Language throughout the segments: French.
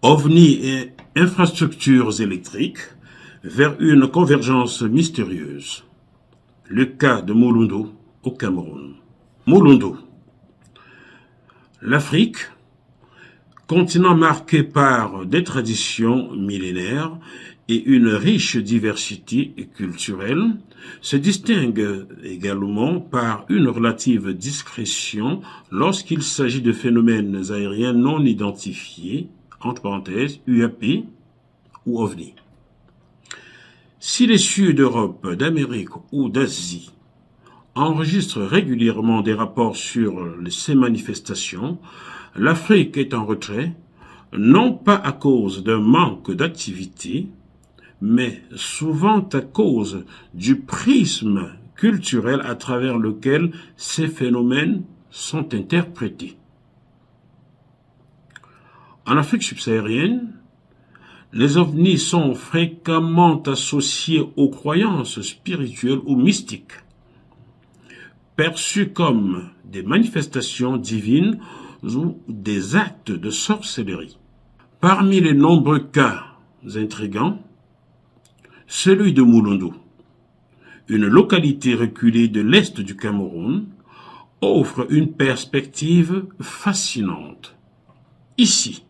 OVNI et infrastructures électriques vers une convergence mystérieuse. Le cas de Mouloundou au Cameroun. Mouloundou. L'Afrique, continent marqué par des traditions millénaires et une riche diversité culturelle, se distingue également par une relative discrétion lorsqu'il s'agit de phénomènes aériens non identifiés, entre parenthèses, UAP ou OVNI. Si les cieux d'Europe, d'Amérique ou d'Asie enregistrent régulièrement des rapports sur ces manifestations, l'Afrique est en retrait, non pas à cause d'un manque d'activité, mais souvent à cause du prisme culturel à travers lequel ces phénomènes sont interprétés. En Afrique subsaharienne, les ovnis sont fréquemment associés aux croyances spirituelles ou mystiques, perçus comme des manifestations divines ou des actes de sorcellerie. Parmi les nombreux cas intrigants, celui de Mouloundou, une localité reculée de l'est du Cameroun, offre une perspective fascinante. Ici,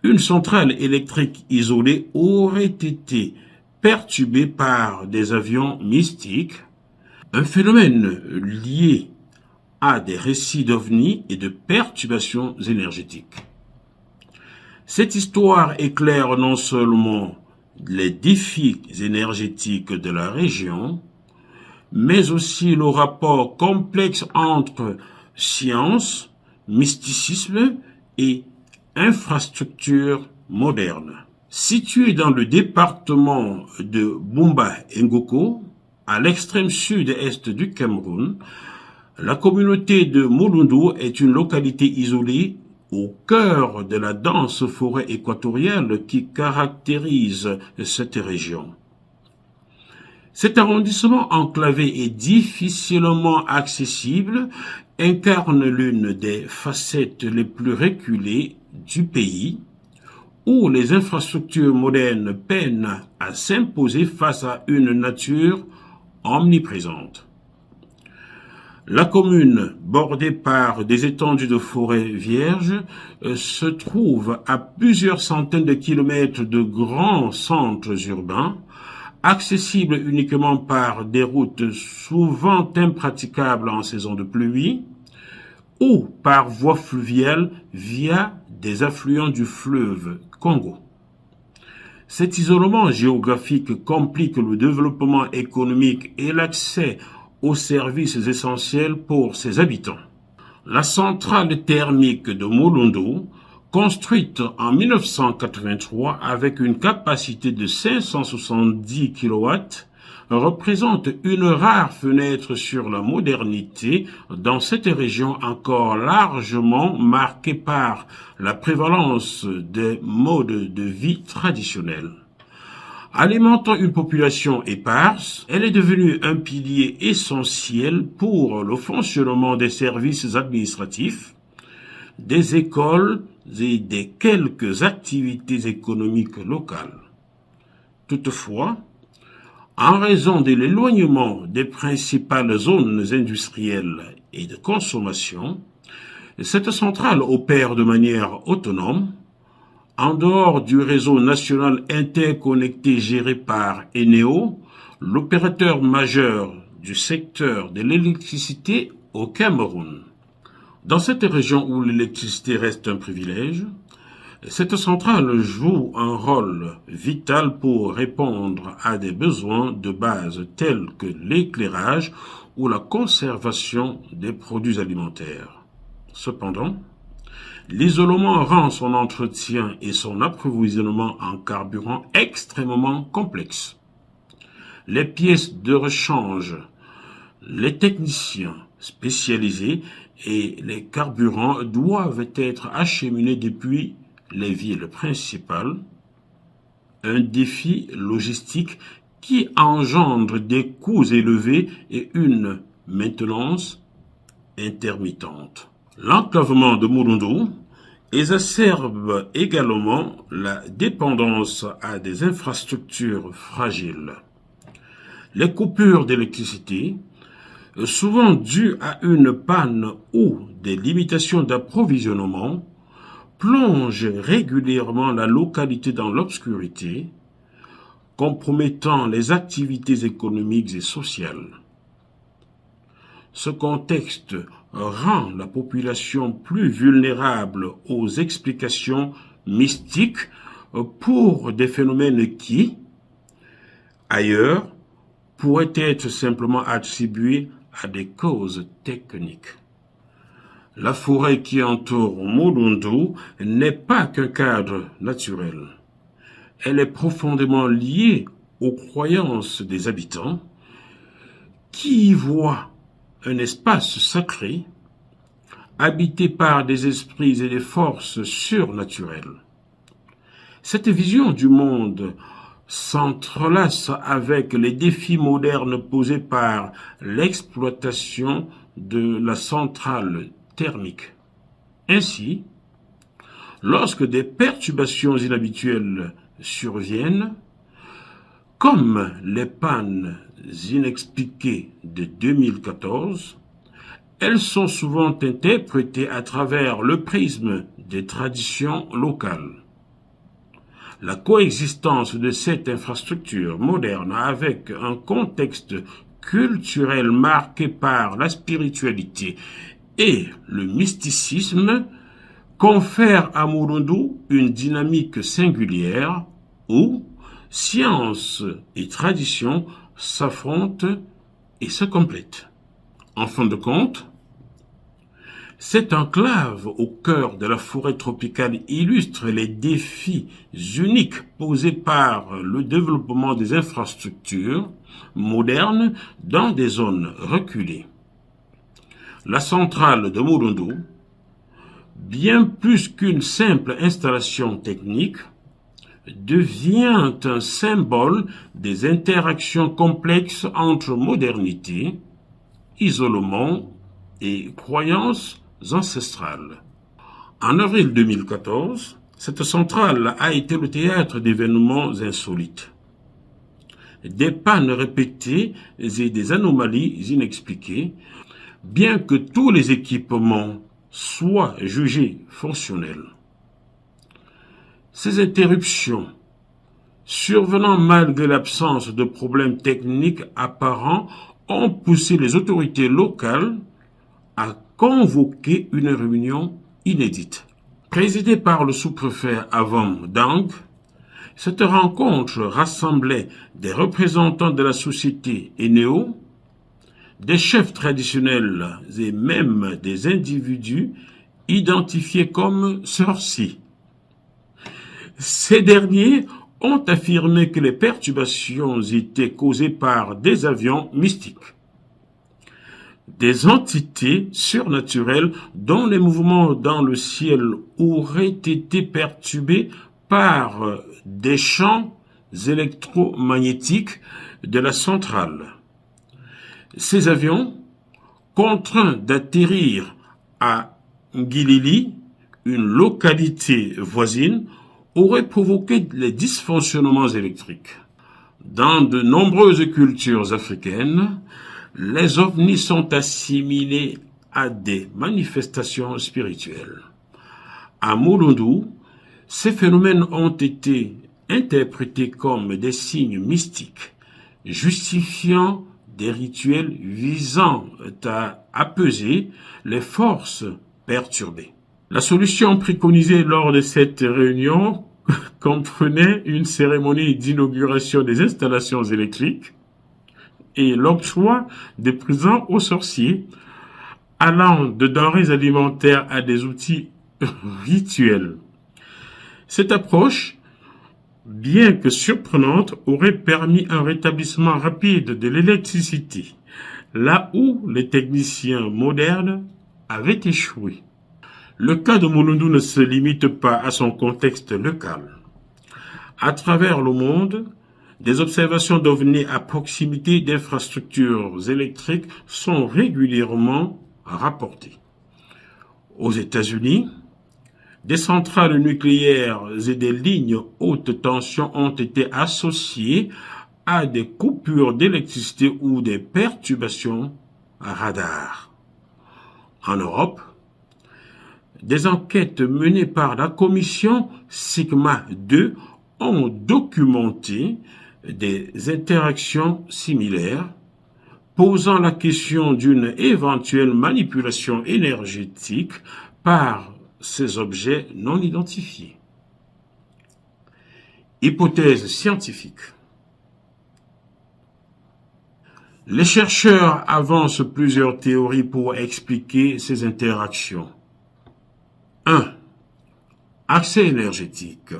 une centrale électrique isolée aurait été perturbée par des avions mystiques, un phénomène lié à des récits d'ovnis et de perturbations énergétiques. Cette histoire éclaire non seulement les défis énergétiques de la région, mais aussi le rapport complexe entre science, mysticisme et infrastructures modernes. Située dans le département de Bumba-Ngoko, à l'extrême sud-est du Cameroun, la communauté de Mouloundou est une localité isolée au cœur de la dense forêt équatoriale qui caractérise cette région. Cet arrondissement enclavé et difficilement accessible incarne l'une des facettes les plus reculées du pays, où les infrastructures modernes peinent à s'imposer face à une nature omniprésente. La commune, bordée par des étendues de forêts vierges, se trouve à plusieurs centaines de kilomètres de grands centres urbains, accessibles uniquement par des routes souvent impraticables en saison de pluie, ou par voie fluviale via des affluents du fleuve Congo. Cet isolement géographique complique le développement économique et l'accès aux services essentiels pour ses habitants. La centrale thermique de Mouloundou, construite en 1983 avec une capacité de 570 kW, représente une rare fenêtre sur la modernité dans cette région encore largement marquée par la prévalence des modes de vie traditionnels. Alimentant une population éparse, elle est devenue un pilier essentiel pour le fonctionnement des services administratifs, des écoles et des quelques activités économiques locales. Toutefois, en raison de l'éloignement des principales zones industrielles et de consommation, cette centrale opère de manière autonome, en dehors du réseau national interconnecté géré par Eneo, l'opérateur majeur du secteur de l'électricité au Cameroun. Dans cette région où l'électricité reste un privilège, cette centrale joue un rôle vital pour répondre à des besoins de base tels que l'éclairage ou la conservation des produits alimentaires. Cependant, l'isolement rend son entretien et son approvisionnement en carburant extrêmement complexes. Les pièces de rechange, les techniciens spécialisés et les carburants doivent être acheminés depuis les villes principales, un défi logistique qui engendre des coûts élevés et une maintenance intermittente. L'enclavement de Mouloundou exacerbe également la dépendance à des infrastructures fragiles. Les coupures d'électricité, souvent dues à une panne ou des limitations d'approvisionnement, plongent régulièrement la localité dans l'obscurité, compromettant les activités économiques et sociales. Ce contexte rend la population plus vulnérable aux explications mystiques pour des phénomènes qui, ailleurs, pourraient être simplement attribués à des causes techniques. La forêt qui entoure Mulundu n'est pas qu'un cadre naturel. Elle est profondément liée aux croyances des habitants qui y voient un espace sacré habité par des esprits et des forces surnaturelles. Cette vision du monde s'entrelace avec les défis modernes posés par l'exploitation de la centrale thermique. Ainsi, lorsque des perturbations inhabituelles surviennent, comme les pannes inexpliquées de 2014, elles sont souvent interprétées à travers le prisme des traditions locales. La coexistence de cette infrastructure moderne avec un contexte culturel marqué par la spiritualité et le mysticisme confère à Mulundu une dynamique singulière où science et tradition s'affrontent et se complètent. En fin de compte, cette enclave au cœur de la forêt tropicale illustre les défis uniques posés par le développement des infrastructures modernes dans des zones reculées. La centrale de Mulundu, bien plus qu'une simple installation technique, devient un symbole des interactions complexes entre modernité, isolement et croyances ancestrales. En avril 2014, cette centrale a été le théâtre d'événements insolites. Des pannes répétées et des anomalies inexpliquées, bien que tous les équipements soient jugés fonctionnels. Ces interruptions, survenant malgré l'absence de problèmes techniques apparents, ont poussé les autorités locales à convoquer une réunion inédite. Présidée par le sous-préfet Avam Dang, cette rencontre rassemblait des représentants de la société Eneo, des chefs traditionnels et même des individus identifiés comme sorciers. Ces derniers ont affirmé que les perturbations étaient causées par des avions mystiques, des entités surnaturelles dont les mouvements dans le ciel auraient été perturbés par des champs électromagnétiques de la centrale. Ces avions, contraints d'atterrir à Ngilili, une localité voisine, auraient provoqué des dysfonctionnements électriques. Dans de nombreuses cultures africaines, les ovnis sont assimilés à des manifestations spirituelles. À Mulundu, ces phénomènes ont été interprétés comme des signes mystiques, justifiant des rituels visant à apaiser les forces perturbées. La solution préconisée lors de cette réunion comprenait une cérémonie d'inauguration des installations électriques et l'octroi des prisons aux sorciers, allant de denrées alimentaires à des outils rituels. Cette approche, bien que surprenante, aurait permis un rétablissement rapide de l'électricité, là où les techniciens modernes avaient échoué. Le cas de Mulundu ne se limite pas à son contexte local. À travers le monde, des observations d'ovnis à proximité d'infrastructures électriques sont régulièrement rapportées. Aux États-Unis, Des centrales nucléaires et des lignes haute tension ont été associées à des coupures d'électricité ou des perturbations radar. En Europe, des enquêtes menées par la commission Sigma 2 ont documenté des interactions similaires, posant la question d'une éventuelle manipulation énergétique par ces objets non identifiés. Hypothèse scientifique. Les chercheurs avancent plusieurs théories pour expliquer ces interactions. 1. Accès énergétique.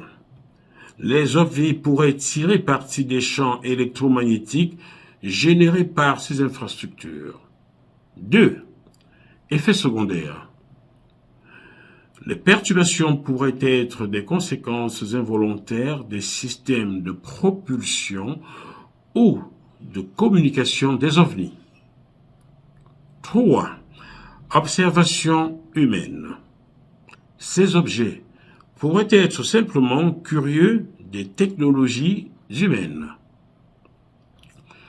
Les ovnis pourraient tirer parti des champs électromagnétiques générés par ces infrastructures. 2. Effets secondaires. Les perturbations pourraient être des conséquences involontaires des systèmes de propulsion ou de communication des ovnis. 3. Observation humaine. Ces objets pourraient être simplement curieux des technologies humaines.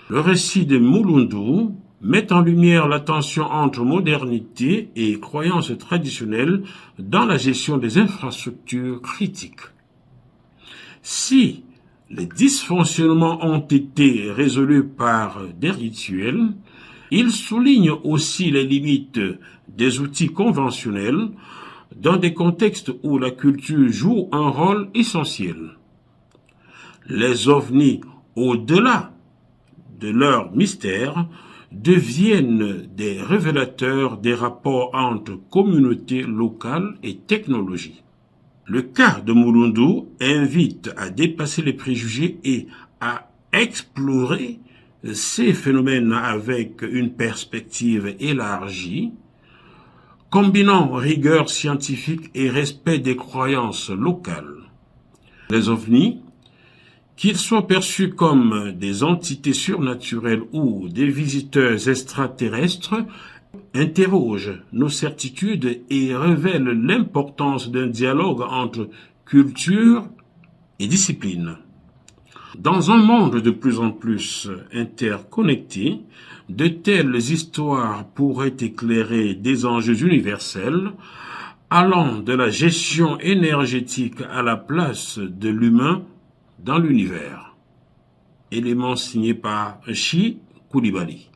Le récit de Mulundu met en lumière la tension entre modernité et croyances traditionnelles dans la gestion des infrastructures critiques. Si les dysfonctionnements ont été résolus par des rituels, il souligne aussi les limites des outils conventionnels dans des contextes où la culture joue un rôle essentiel. Les ovnis, au-delà de leur mystère, deviennent des révélateurs des rapports entre communautés locales et technologies. Le cas de Mulundu invite à dépasser les préjugés et à explorer ces phénomènes avec une perspective élargie, combinant rigueur scientifique et respect des croyances locales. Les ovnis, qu'ils soient perçus comme des entités surnaturelles ou des visiteurs extraterrestres, interrogent nos certitudes et révèlent l'importance d'un dialogue entre culture et discipline. Dans un monde de plus en plus interconnecté, de telles histoires pourraient éclairer des enjeux universels, allant de la gestion énergétique à la place de l'humain dans l'univers. Élément signé par Chi Koulibaly.